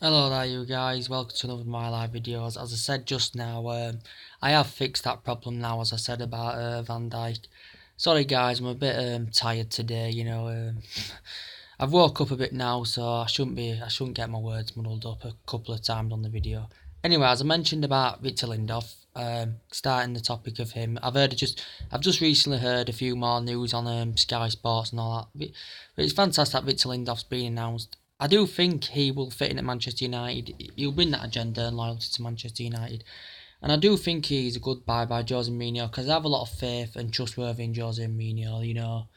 Hello there you guys, welcome to another of my live videos. As I said just now, I have fixed that problem now, as I said about Van Dijk. Sorry guys, I'm a bit tired today, I've woke up a bit now, so I shouldn't get my words muddled up a couple of times on the video. Anyway, as I mentioned about Victor Lindelof, starting the topic of him, I've just recently heard a few more news on Sky Sports and all that. But it's fantastic that Victor Lindelof's been announced. I do think he will fit in at Manchester United. He'll bring that agenda and loyalty to Manchester United. And I do think he's a good buy by Jose Mourinho, because I have a lot of faith and trustworthy in Jose Mourinho.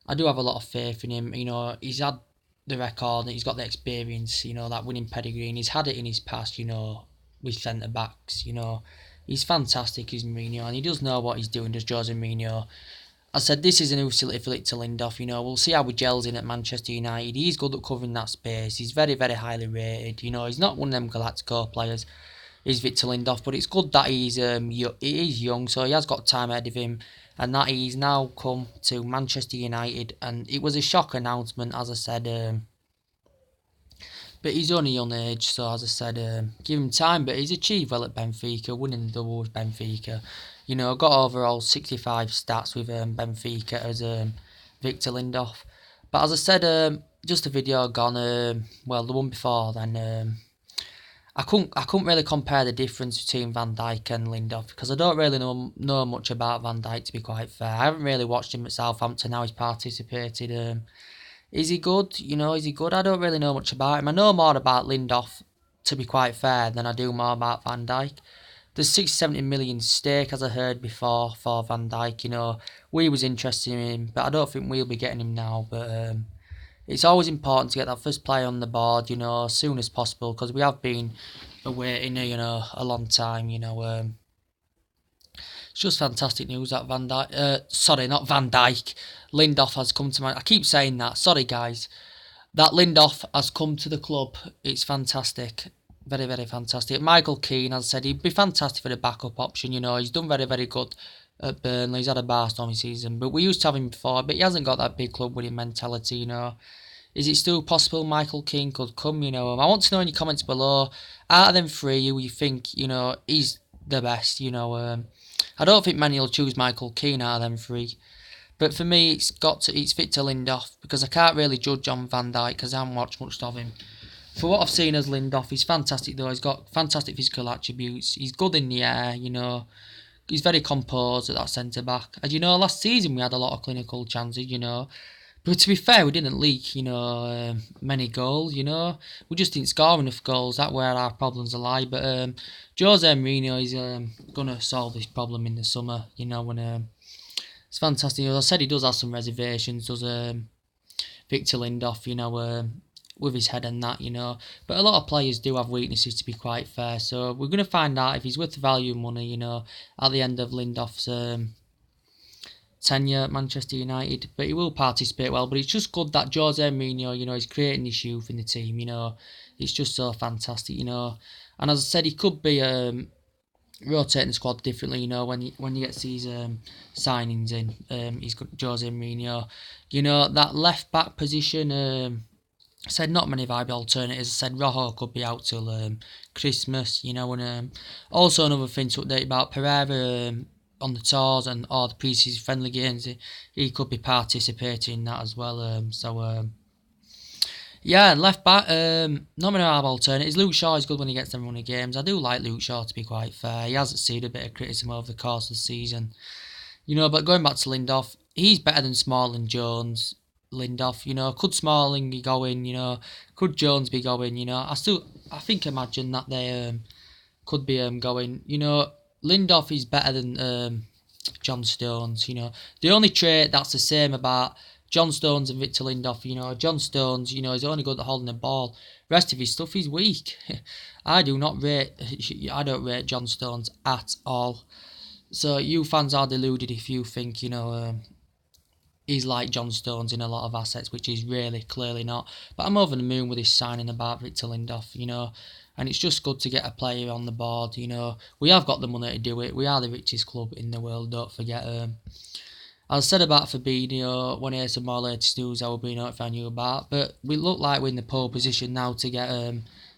I do have a lot of faith in him. He's had the record, he's got the experience, that winning pedigree, and he's had it in his past, with centre backs, He's fantastic, he's Mourinho, and he does know what he's doing, does Jose Mourinho. I said this is a new facility for Victor Lindelof, we'll see how he gels in at Manchester United. He's good at covering that space, he's very, very highly rated, he's not one of them Galactico players, he's Victor Lindelof, but it's good that he is young, so he has got time ahead of him, and that he's now come to Manchester United, and it was a shock announcement, as I said, but he's only young age, so as I said, give him time, but he's achieved well at Benfica, winning the double with Benfica, got overall 65 stats with Benfica as Victor Lindelof, but as I said, just a video gone, well, the one before then, I couldn't really compare the difference between Van Dijk and Lindelof, because I don't really know much about Van Dijk, to be quite fair. I haven't really watched him at Southampton. Now he's participated. Is he good? Is he good? I don't really know much about him. I know more about Lindelof, to be quite fair, than I do more about Van Dijk. There's 60-70 million stake, as I heard before, for Van Dijk. We was interested in him, but I don't think we'll be getting him now. But it's always important to get that first player on the board, as soon as possible, because we have been awaiting, a long time, It's just fantastic news that Van Dijk, sorry, not Van Dijk, Lindelof has come to I keep saying that, sorry guys, that Lindelof has come to the club. It's fantastic. Very, very fantastic. Michael Keane, as I said, he'd be fantastic for the backup option, he's done very, very good at Burnley. He's had a bar-storming season, but we used to have him before, but he hasn't got that big club winning mentality, Is it still possible Michael Keane could come, I want to know in your comments below, out of them three, who you think, is the best, I don't think many will choose Michael Keane out of them three. But for me, it's Victor Lindelof, because I can't really judge on Van Dijk, because I haven't watched much of him. For what I've seen as Lindelof, he's fantastic though. He's got fantastic physical attributes. He's good in the air, He's very composed at that centre-back. As last season we had a lot of clinical chances, But to be fair, we didn't leak, many goals, We just didn't score enough goals. That's where our problems lie. But Jose Mourinho is going to solve this problem in the summer, when it's fantastic. As I said, he does have some reservations, does Victor Lindelof, with his head and that, But a lot of players do have weaknesses, to be quite fair. So we're going to find out if he's worth the value of money, at the end of Lindelof's tenure at Manchester United. But he will participate well. But it's just good that Jose Mourinho, is creating this youth in the team, It's just so fantastic, And as I said, he could be rotating the squad differently, when he gets these signings in. He's got Jose Mourinho. That left back position, I said not many viable alternatives. I said Rojo could be out till Christmas, and also another thing to update about Pereira on the tours and all the pre-season friendly games, he could be participating in that as well. Yeah, left back, not many viable alternatives. Luke Shaw is good when he gets them running games. I do like Luke Shaw, to be quite fair. He has received a bit of criticism over the course of the season, But going back to Lindelof, he's better than Smalling, Jones. Lindelof, could Smalling be going, could Jones be going, I think imagine that they could be going, Lindelof is better than John Stones, the only trait that's the same about John Stones and Victor Lindelof, John Stones, is only good at holding the ball, rest of his stuff is weak. I don't rate John Stones at all, so you fans are deluded if you think, he's like John Stones in a lot of assets, which he's really clearly not. But I'm over the moon with this signing about Victor Lindelof, and it's just good to get a player on the board, We have got the money to do it. We are the richest club in the world, don't forget. As I said about Fabinho, when I hear some more latest news, I will be notifying you about. But we look like we're in the pole position now to get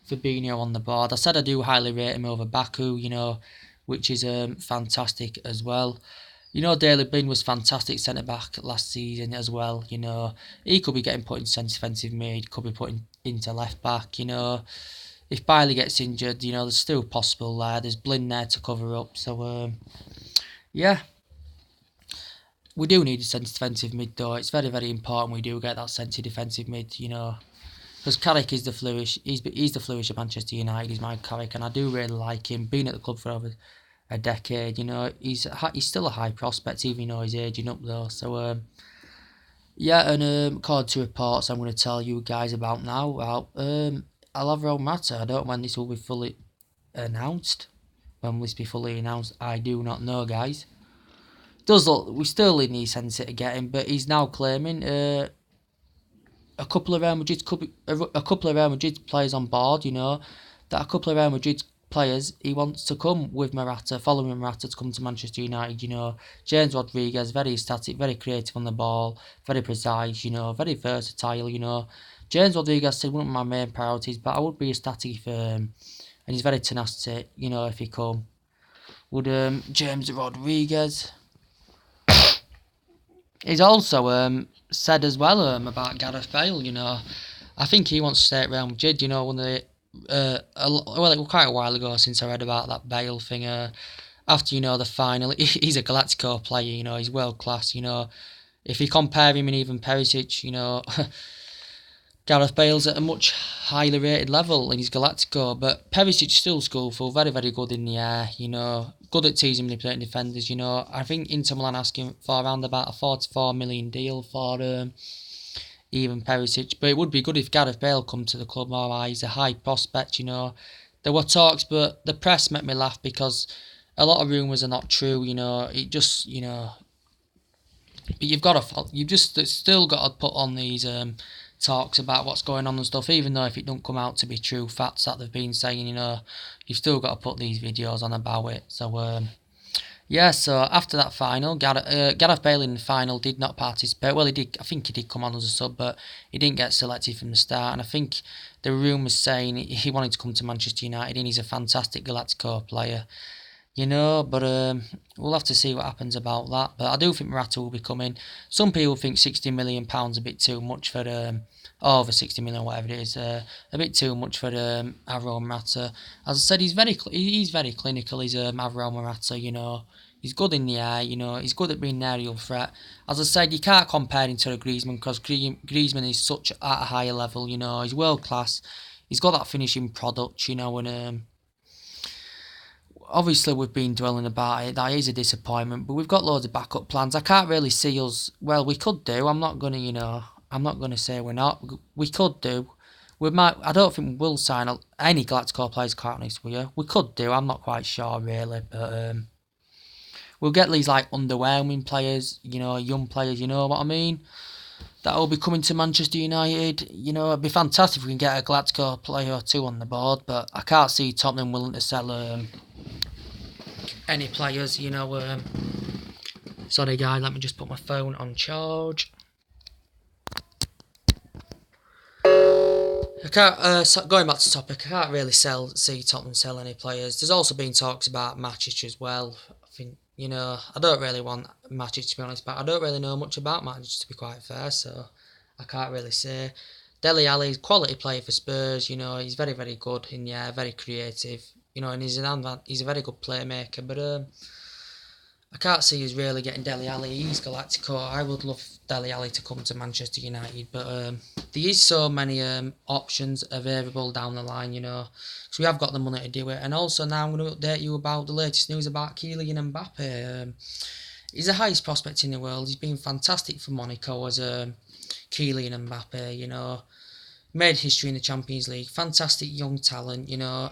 Fabinho on the board. I said I do highly rate him over Baku, you know, which is fantastic as well. You know, Daley Blind was fantastic centre back last season as well. You know, he could be getting put in centre defensive mid, could be put into left back. You know, if Bailey gets injured, you know, there's still possible there. There's Blind there to cover up. So, yeah, we do need a centre defensive mid though. It's very, very important we do get that centre defensive mid. You know, because Carrick is the flourish. He's the flourish of Manchester United. He's my Carrick, and I do really like him. Been at the club for over a decade, you know, he's still a high prospect, even though he's aging up though. So yeah, and according to reports, I'm going to tell you guys about now. Well, Alvaro Morata. I don't know when this will be fully announced. When will this be fully announced? I do not know, guys. Does look we still need Sensi to get him, but he's now claiming a couple of Real Madrid players on board. You know that a couple of Real Madrid players he wants to come with Morata, following Morata to come to Manchester United. You know, James Rodriguez, very static, very creative on the ball, very precise. You know, very versatile. You know, James Rodriguez said one of my main priorities, but I would be ecstatic for him, and he's very tenacious. You know, if he come, would James Rodriguez. He's also said as well about Gareth Bale. You know, I think he wants to stay at Real Madrid. You know, one of the well, it was quite a while ago since I read about that Bale thing. After, you know, the final, he's a Galactico player. You know, he's world class. You know, if you compare him and even Perisic, you know, Gareth Bale's at a much highly rated level and he's Galactico. But Perisic's still skillful, very, very good in the air. You know, good at teasing manipulating defenders. You know, I think Inter Milan asking for around about a 44 million deal for even Perisic, but it would be good if Gareth Bale come to the club. More, he's a high prospect, you know. There were talks, but the press made me laugh because a lot of rumours are not true. You know, it just, you know, you've just still got to put on these talks about what's going on and stuff, even though if it don't come out to be true facts that they've been saying, you know, you've still got to put these videos on about it. So yeah, so after that final, Gareth Bale in the final did not participate. Well, he did. I think he did come on as a sub, but he didn't get selected from the start. And I think the rumours saying he wanted to come to Manchester United, and he's a fantastic Galactico player, you know. But we'll have to see what happens about that. But I do think Morata will be coming. Some people think £60 million a bit too much for over 60 million, whatever it is, a bit too much for Alvaro Morata. As I said, he's very clinical. He's Alvaro Morata, you know. He's good in the air, you know. He's good at being an aerial threat. As I said, you can't compare him to a Griezmann because Griezmann is such at a higher level, you know. He's world class. He's got that finishing product, you know, and obviously we've been dwelling about it. That is a disappointment, but we've got loads of backup plans. I can't really see us. Well, we could do. I'm not gonna say we're not. We could do. We might. I don't think we'll sign any Galactico players. Quite honest with you, we could do. I'm not quite sure really, but we'll get these like underwhelming players. You know, young players. You know what I mean? That will be coming to Manchester United. You know, it'd be fantastic if we can get a Galactico player or two on the board, but I can't see Tottenham willing to sell any players. You know. Sorry, guys. Let me just put my phone on charge. I can't. Going back to the topic, I can't really see Tottenham sell any players. There's also been talks about Matic as well. I think, you know, I don't really want Matic to be honest, but I don't really know much about Matic to be quite fair, so I can't really say. Dele Alli, quality player for Spurs. You know, he's very, very good in the air, very creative. You know, and he's a very good playmaker, but I can't see us really getting Dele Alli. He's Galactico. I would love Dele Alli to come to Manchester United, but there is so many options available down the line, you know. So we have got the money to do it. And also now I'm going to update you about the latest news about Kylian Mbappe. He's the highest prospect in the world. He's been fantastic for Monaco as Kylian Mbappe, you know. Made history in the Champions League. Fantastic young talent, you know.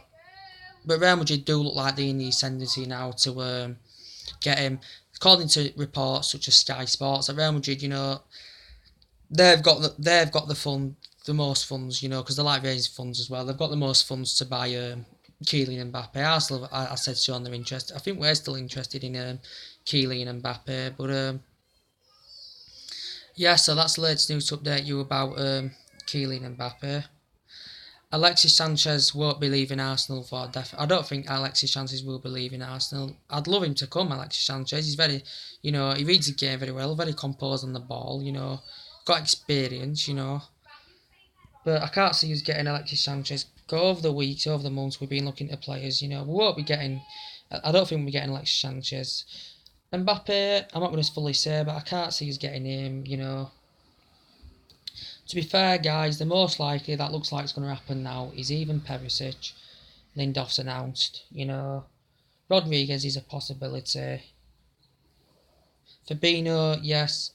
But Real Madrid do look like they're in the ascendancy now to get him. According to reports such as Sky Sports, at Real Madrid, you know, they've got the most funds, you know, because they like raising funds as well. They've got the most funds to buy Kylian Mbappe. Arsenal, I said, shown their interest. I think we're still interested in Kylian Mbappe, but yeah. So that's the latest news to update you about Kylian Mbappe. Alexis Sanchez won't be leaving Arsenal for I don't think Alexis Sanchez will be leaving Arsenal. I'd love him to come, Alexis Sanchez. He's very, he reads the game very well, very composed on the ball, got experience, But I can't see us getting Alexis Sanchez. Go over the weeks, over the months, we've been looking at players, we won't be getting, I don't think we're getting Alexis Sanchez. Mbappe, I'm not going to fully say, but I can't see us getting him, To be fair, guys, the most likely that looks like it's going to happen now is even Perisic. Lindelof's announced, Rodriguez is a possibility. Fabinho, yes,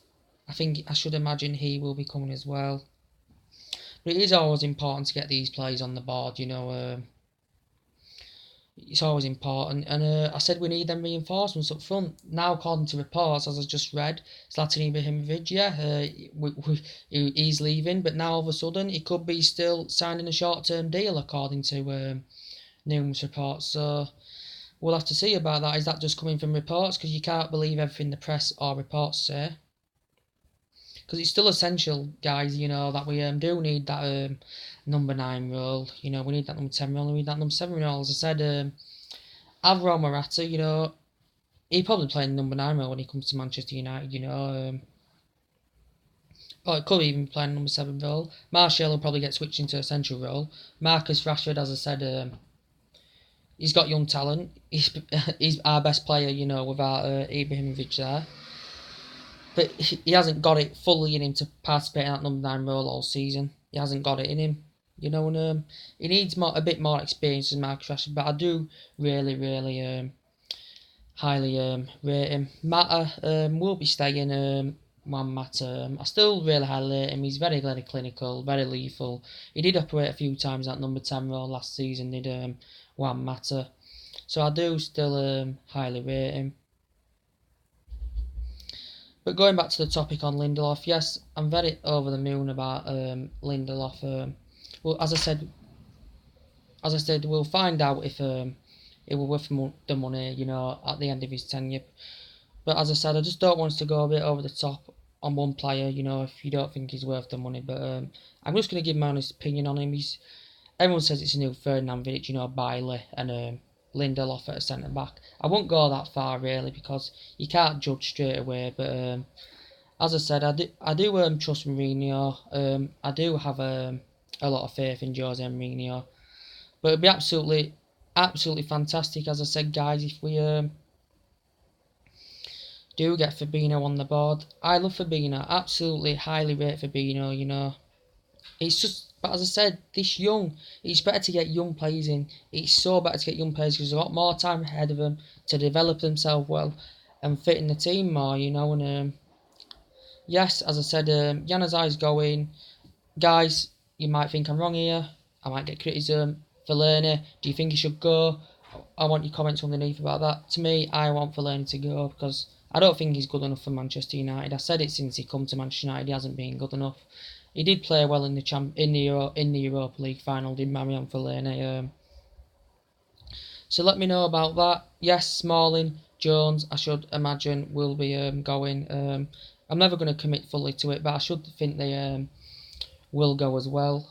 I should imagine he will be coming as well. But it is always important to get these players on the board, it's always important. And I said we need them reinforcements up front. Now, according to reports, as I just read, Zlatan Ibrahimovic, he's leaving, but now all of a sudden he could be still signing a short-term deal, according to numerous reports. So we'll have to see about that. Is that just coming from reports? Because you can't believe everything the press or reports say. Because it's still essential, guys, that we do need that number 9 role. We need that number 10 role, we need that number 7 role. As I said, Alvaro Morata, he'll probably play number 9 role when he comes to Manchester United, or it could even play number 7 role. Martial will probably get switched into a central role. Marcus Rashford, as I said, he's got young talent. He's our best player, without Ibrahimovic there. But he hasn't got it fully in him to participate in that number 9 role all season. He hasn't got it in him. And he needs a bit more experience than Marcus Rashford. But I do really, really highly rate him. Mata will be staying. Juan Mata. I still really highly rate him. He's very, very clinical, very lethal. He did operate a few times at number 10 role last season, did Juan Mata. So I do still highly rate him. But going back to the topic on Lindelof, yes, I'm very over the moon about Lindelof. Well, as I said, we'll find out if it will worth the money, at the end of his tenure. But as I said, I just don't want us to go a bit over the top on one player, if you don't think he's worth the money. But I'm just going to give my honest opinion on him. Everyone says it's a new Ferdinand Vidic, Bailey and Lindelof at a centre back. I won't go that far really because you can't judge straight away. But as I said, I do trust Mourinho. I do have a lot of faith in Jose Mourinho. But it'd be absolutely fantastic, as I said, guys, if we do get Fabinho on the board. I love Fabinho. Absolutely highly rate Fabinho. It's just, but as I said, it's better to get young players in. It's so better to get young players because they've got more time ahead of them to develop themselves well and fit in the team more, And yes, as I said, Januzaj's going. Guys, you might think I'm wrong here. I might get criticism. Fellaini, do you think he should go? I want your comments underneath about that. To me, I want Fellaini to go because I don't think he's good enough for Manchester United. I said it since he come to Manchester United. He hasn't been good enough. He did play well in the Europa League final, did Marion Fellaini. So let me know about that. Yes, Smalling, Jones, I should imagine will be going. I'm never going to commit fully to it, but I should think they will go as well.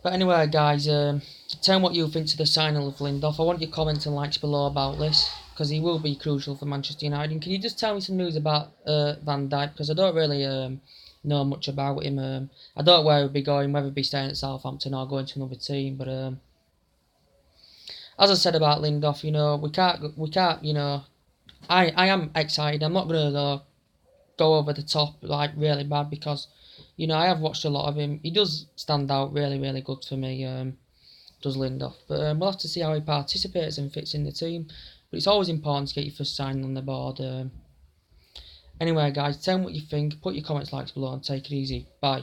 But anyway, guys, tell me what you think to the signing of Lindelof. I want your comments and likes below about this because he will be crucial for Manchester United. And can you just tell me some news about Van Dijk? Because I don't really know much about him. I don't know where he'll be going, whether he'll be staying at Southampton or going to another team. But as I said about Lindelof, we can't, I am excited. I'm not going to go over the top like really bad because, I have watched a lot of him. He does stand out really, really good for me, does Lindelof. But we'll have to see how he participates and fits in the team. But it's always important to get your first signing on the board. Anyway, guys, tell me what you think. Put your comments, likes below and take it easy. Bye.